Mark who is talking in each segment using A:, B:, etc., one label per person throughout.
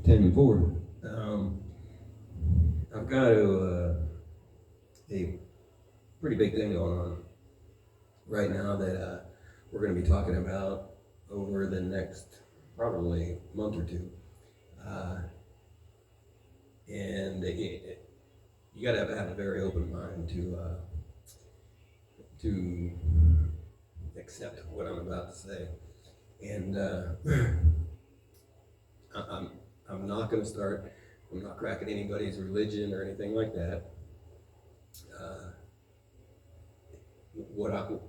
A: 10 and 4. I've got a pretty big thing going on right now that we're going to be talking about over the next probably month or two. And you got to have a very open mind to accept what I'm about to say. And I'm not going to start. I'm not cracking anybody's religion or anything like that.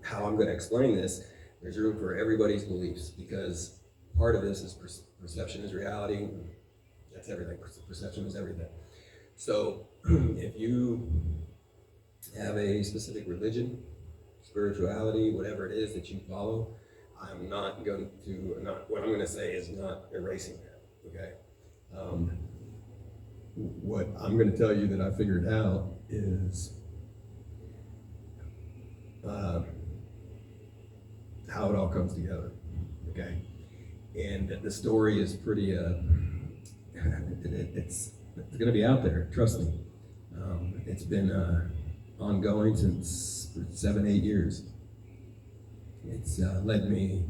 A: How I'm going to explain this, there's room for everybody's beliefs, because part of this is perception is reality. That's everything. Perception is everything. So if you have a specific religion, spirituality, whatever it is that you follow, what I'm going to say is not erasing that, okay? What I'm going to tell you that I figured out is how it all comes together, okay? And the story is pretty, it's going to be out there, trust me. It's been ongoing since 7-8 years. It's led me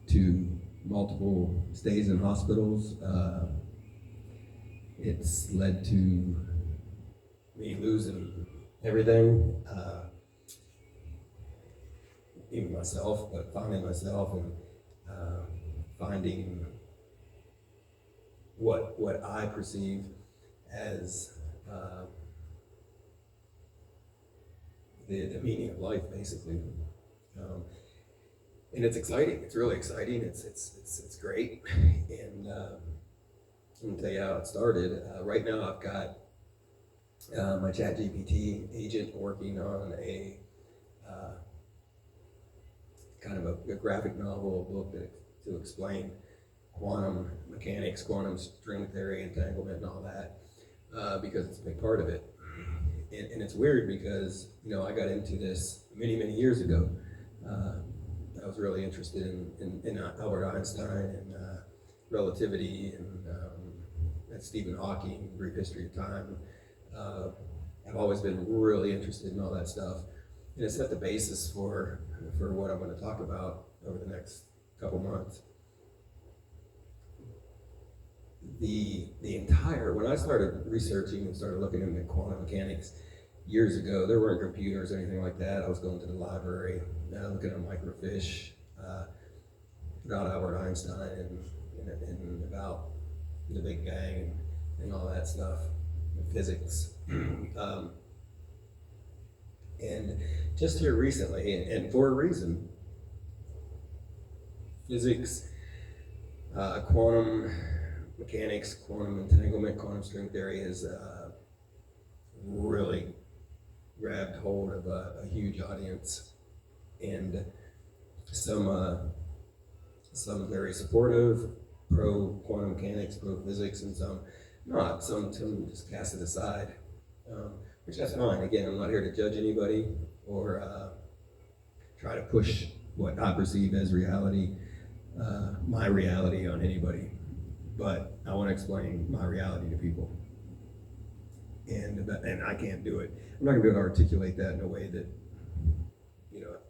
A: to multiple stays in hospitals. It's led to me losing everything, even myself, but finding myself and finding what I perceive as the meaning of life, basically. And it's exciting. It's really exciting. It's great. And I'm gonna tell you how it started. Right now, I've got my ChatGPT agent working on a kind of a graphic novel, a book to explain quantum mechanics, quantum string theory, entanglement, and all that, because it's a big part of it. And it's weird because, I got into this many, many years ago. I was really interested in Albert Einstein and relativity and Stephen Hawking, brief history of time. I've always been really interested in all that stuff. And it set the basis for what I'm going to talk about over the next couple months. When I started researching and started looking into quantum mechanics years ago, there weren't computers or anything like that. I was going to the library, looking at microfiche about Albert Einstein and about the Big Bang and all that stuff, and physics. And just here recently, and for a reason, physics, quantum mechanics, quantum entanglement, quantum string theory has really grabbed hold of a huge audience, and some very supportive, pro quantum mechanics, pro physics, and some not. Some just cast it aside, which that's fine. Again, I'm not here to judge anybody or try to push what I perceive as reality, my reality on anybody. But I want to explain my reality to people, and I can't do it. I'm not going to be able to articulate that in a way that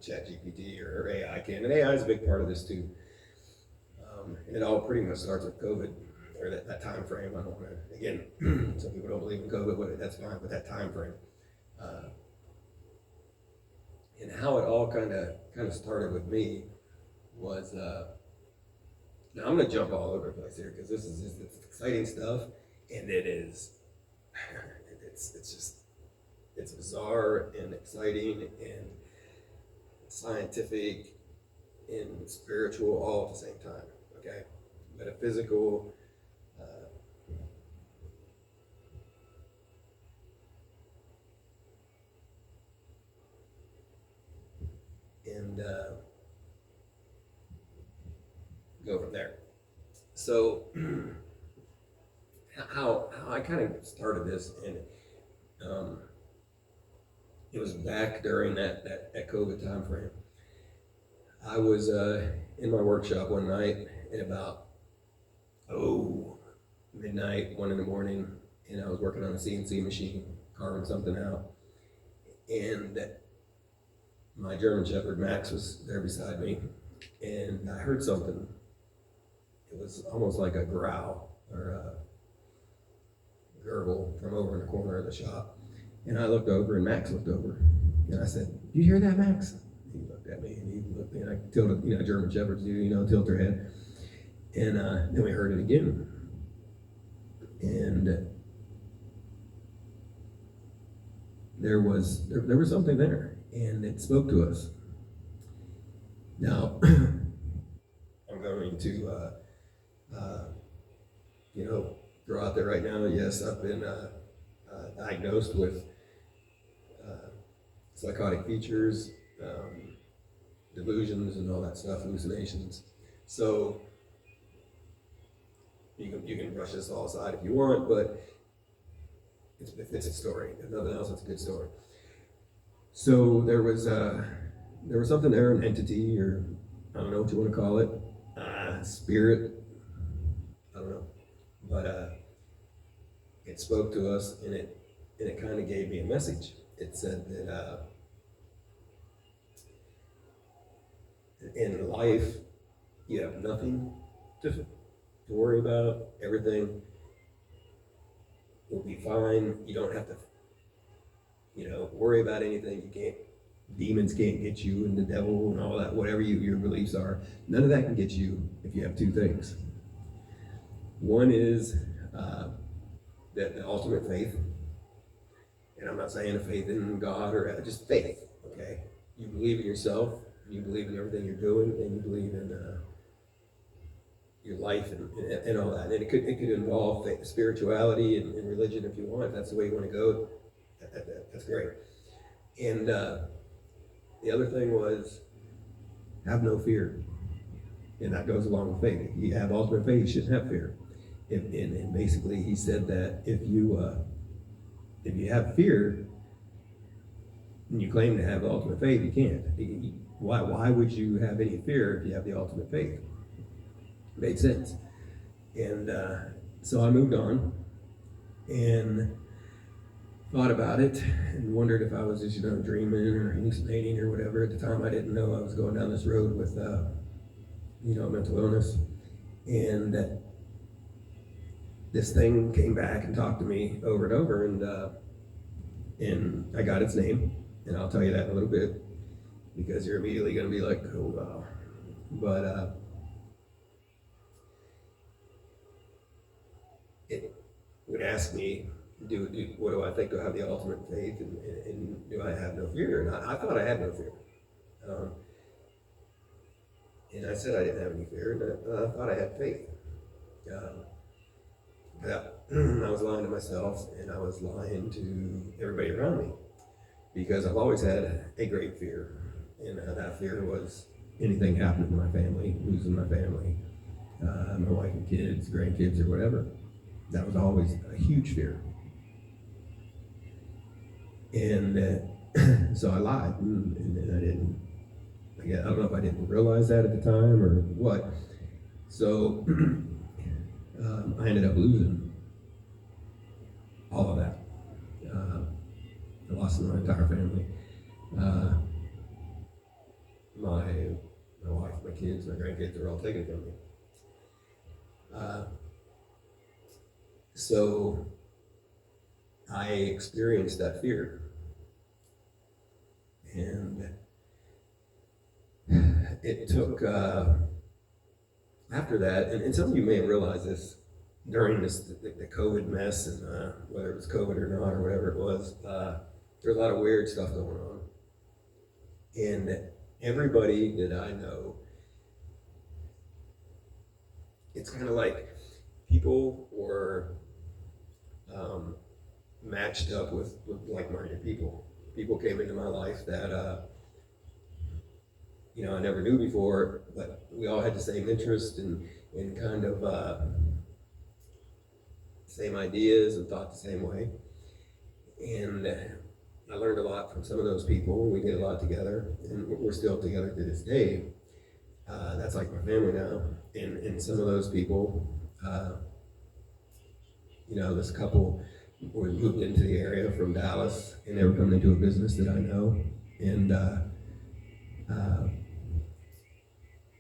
A: ChatGPT or AI can. And AI is a big part of this too. And it all pretty much starts with COVID, or that time frame. I don't want to, again, some people don't believe in COVID, but that's fine, but that time frame. And how it all kind of started with me was, now I'm going to jump all over the place here because this is it's exciting stuff, and it is, it's bizarre and exciting and scientific and spiritual all at the same time. Okay, metaphysical, and go from there. So how I kind of started this, and it was back during that COVID time frame. I was in my workshop one night at about midnight, 1 in the morning, and I was working on a CNC machine, carving something out. And my German Shepherd, Max, was there beside me, and I heard something. It was almost like a growl or a gurgle from over in the corner of the shop. And I looked over, and Max looked over. And I said, "Did you hear that, Max?" He looked at me, and he looked, and I tilted, German Shepherds do, tilt their head. And then we heard it again. And there was something there, and it spoke to us. Now, I'm going to, throw out there right now, yes, I've been diagnosed with psychotic features, delusions, and all that stuff, hallucinations. So you can brush this all aside if you want, but it's a story. If nothing else, it's a good story. So there was something there, an entity, or I don't know what you want to call it, spirit, I don't know, but it spoke to us, and it kind of gave me a message. It said that in life you have nothing to worry about. Everything will be fine. You don't have to, worry about anything. Demons can't get you, and the devil and all that, whatever your beliefs are. None of that can get you if you have two things. One is the ultimate faith. And I'm not saying a faith in God or just faith, okay? You believe in yourself, you believe in everything you're doing, and you believe in your life and all that. And it could involve spirituality and religion if you want. If that's the way you want to go, that's great. And the other thing was, have no fear. And that goes along with faith. If you have ultimate faith, you shouldn't have fear. And basically, he said that if you have fear and you claim to have the ultimate faith, you can't. Why would you have any fear if you have the ultimate faith? It made sense. And so I moved on and thought about it and wondered if I was just dreaming or hallucinating or whatever. At the time, I didn't know I was going down this road with mental illness. And this thing came back and talked to me over and over, and I got its name, and I'll tell you that in a little bit, because you're immediately going to be like, oh wow. But it would ask me, what do I think? Do I have the ultimate faith, and do I have no fear? And I thought I had no fear. And I said I didn't have any fear, and I thought I had faith. I was lying to myself, and I was lying to everybody around me, because I've always had a great fear, and that fear was anything happening to my family, losing my family, my wife and kids, grandkids, or whatever. That was always a huge fear. And so I lied, and I didn't. I don't know if I didn't realize that at the time or what. So I ended up losing all of that. I lost my entire family. My wife, my kids, my grandkids are all taken from me. So I experienced that fear. And it took, after that, and some of you may have realized this during the COVID mess, and whether it was COVID or not, or whatever it was, there's a lot of weird stuff going on. And everybody that I know, it's kind of like people were matched up with like-minded people. People came into my life that I never knew before, but we all had the same interest and kind of same ideas and thought the same way. And I learned a lot from some of those people. We did a lot together, and we're still together to this day. That's like my family now. And some of those people this couple was moved into the area from Dallas, and they were coming into a business that I know, and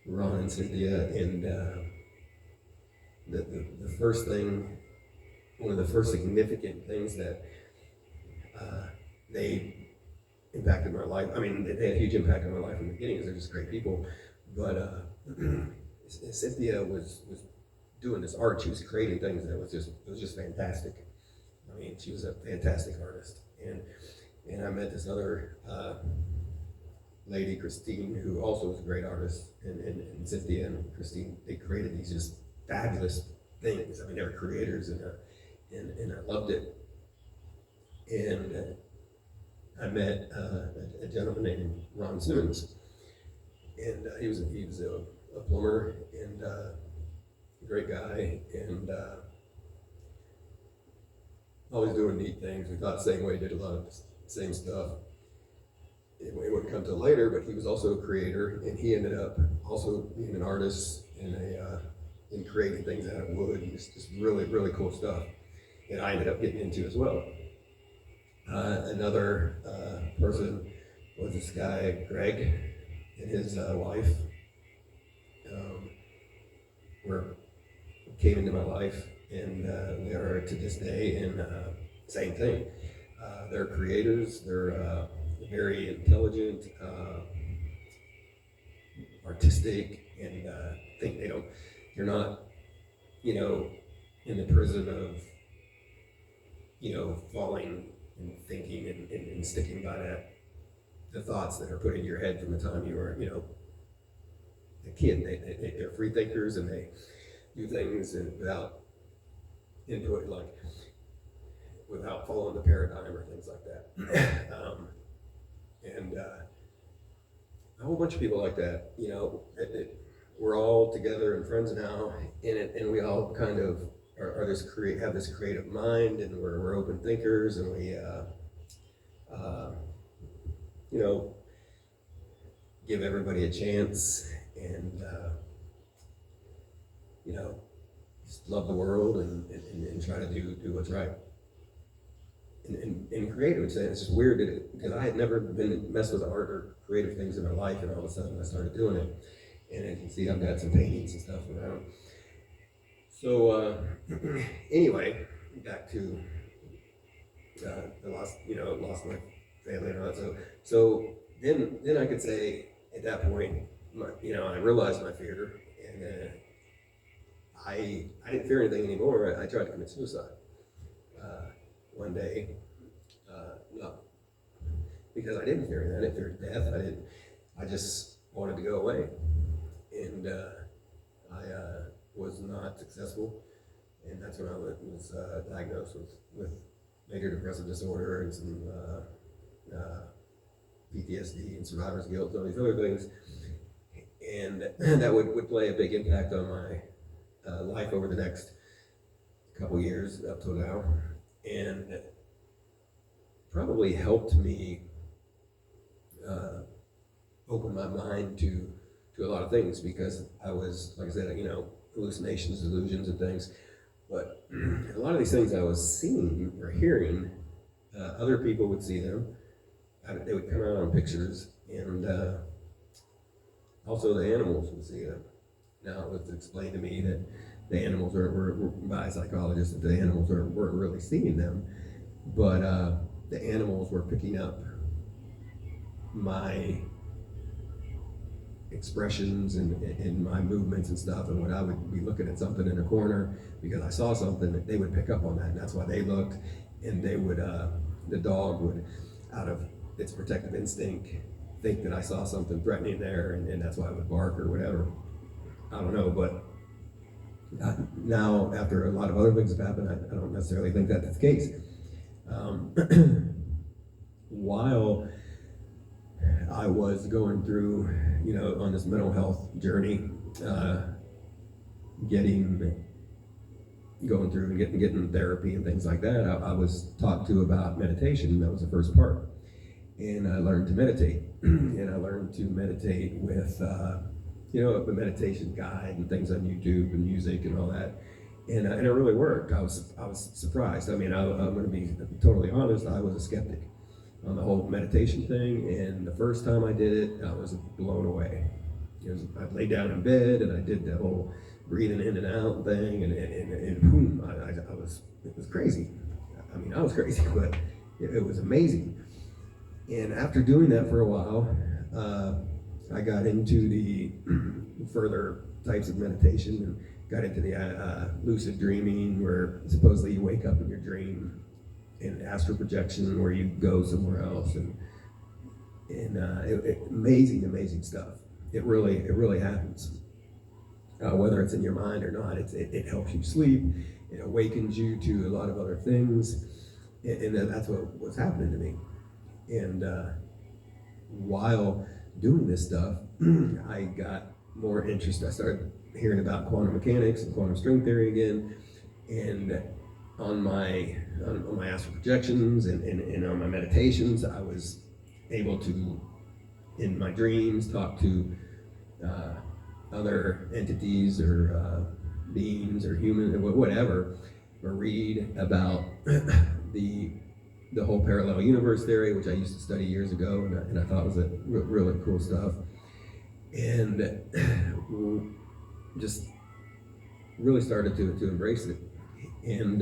A: Ron and Cynthia, and the first thing, one of the first significant things that they impacted my life. I mean, they had a huge impact on my life from the beginning, because they're just great people. But Cynthia was doing this art. She was creating things that was just fantastic. I mean, she was a fantastic artist. And I met this other lady, Christine, who also was a great artist. And Cynthia and Christine, they created these just fabulous things. I mean, they were creators, and I loved it. And I met a gentleman named Ron Simmons, and he was a plumber and a great guy, and always doing neat things. We thought the same way, did a lot of the same stuff. It wouldn't come till later, but he was also a creator, and he ended up also being an artist in creating things out of wood, and just really, really cool stuff. And I ended up getting into as well. Another person was this guy, Greg, and his wife came into my life, and they are to this day, and same thing. They're creators, they're very intelligent, artistic, and think they're not, in the prison of, falling and thinking and sticking by the thoughts that are put in your head from the time you were, a kid. They're free thinkers, and they do things without input, like without following the paradigm or things like that. And a whole bunch of people like that, we're all together and friends now, and we all kind of have this creative mind, and we're open thinkers, and we give everybody a chance, and just love the world, and try to do what's right. And creative, it's just weird because I had never been messed with art or creative things in my life, and all of a sudden I started doing it. And as you can see, I've got some paintings and stuff around. So anyway, back to lost my family and all that. So then I could say at that point, I realized my fear, and I didn't fear anything anymore. I tried to commit suicide one day, no, because I didn't fear that. I didn't fear death. I just wanted to go away, and I was not successful, and that's when I was diagnosed with major depressive disorder and some PTSD and survivor's guilt and all these other things, and that would play a big impact on my life over the next couple years up till now, and probably helped me open my mind to a lot of things, because I was, like I said, hallucinations, delusions, and things. But a lot of these things I was seeing or hearing, other people would see them. They would come out on pictures, and also the animals would see them. Now it was explained to me that the animals were by a psychologist, that the animals weren't really seeing them, but the animals were picking up my expressions and my movements and stuff, and when I would be looking at something in a corner because I saw something, they would pick up on that, and that's why they looked, and they would, the dog would, out of its protective instinct, think that I saw something threatening there, and that's why it would bark or whatever. I don't know, but now, after a lot of other things have happened, I don't necessarily think that's the case. While I was going through, on this mental health journey, going through and getting therapy and things like that, I was taught to about meditation. That was the first part. And I learned to meditate. And I learned to meditate with, a meditation guide and things on YouTube and music and all that. and it really worked. I was surprised. I mean, I'm going to be totally honest. I was a skeptic on the whole meditation thing, and the first time I did it, I was blown away. I laid down in bed and I did the whole breathing in and out thing, and boom, I was, it was crazy. I mean, I was crazy, but it was amazing. And after doing that for a while, I got into the further types of meditation and got into the lucid dreaming, where supposedly you wake up in your dream, and astral projection, where you go somewhere else, and amazing stuff. It really happens. Whether it's in your mind or not, it helps you sleep. It awakens you to a lot of other things, and that's what was happening to me. And while doing this stuff, I got more interest. I started hearing about quantum mechanics and quantum string theory again, and on my astral projections and on my meditations, I was able to, in my dreams, talk to other entities or beings or human, whatever, or read about the whole parallel universe theory, which I used to study years ago, and I thought was a really cool stuff, and just really started to embrace it. And